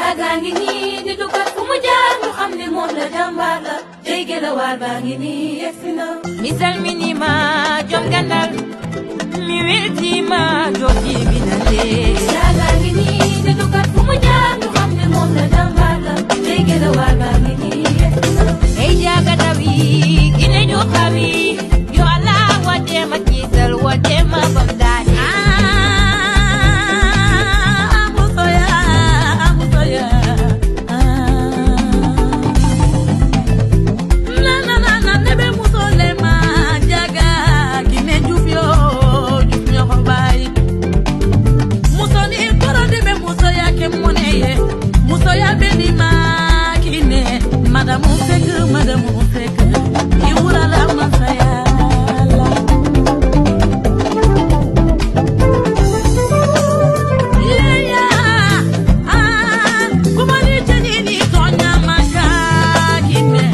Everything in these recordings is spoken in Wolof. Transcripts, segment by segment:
jaaga ngi nii di dugat fu mu jaar ñu xam ne moom la jàmbaar la day gelawaar baa ngi nii yegsi na misal minima jom gandal mi weltima jooji binale jaaga ngi nii di dugat fu mu jaar ñu xam ne moom la jàmbaar la day gelawaar baa ngi nii yegsi na ay jaaga dawi gine jo xawi yo ala wadema kiisal wadema bamdaani Madame Feke, Iwura la masaya la. Yeah, kumani chani ni tonya makakine.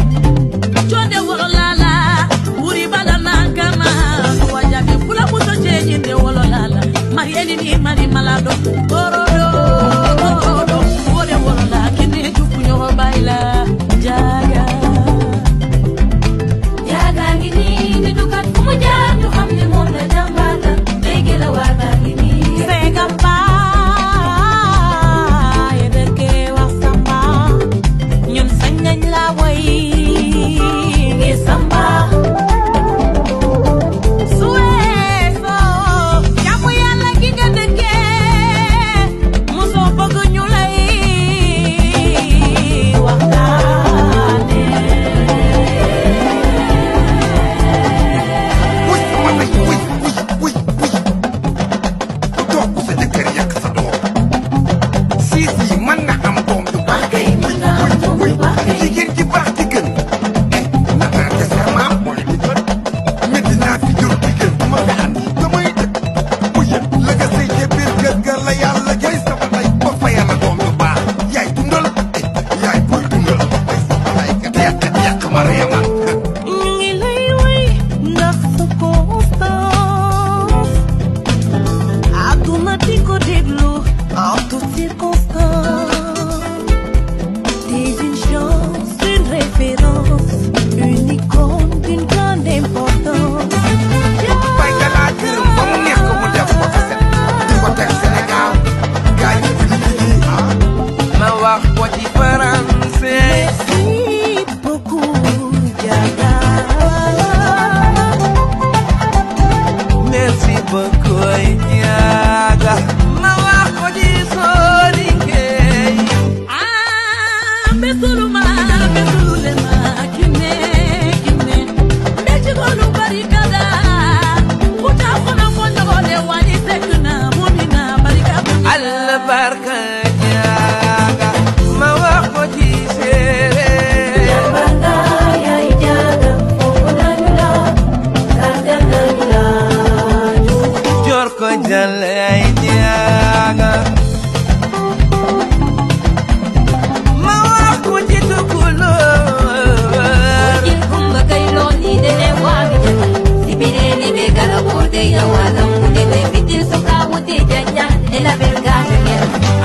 Chonde wololala, uri bala nakama. Wajake kula muso chenye de wololala. Marieni ni mari malado. Orodo, ore wolola kine chukunyo baila. Jaga.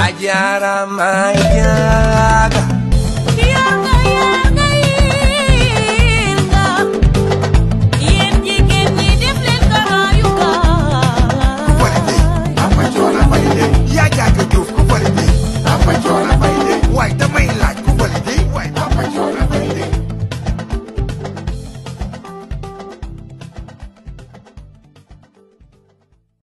Ajara Maya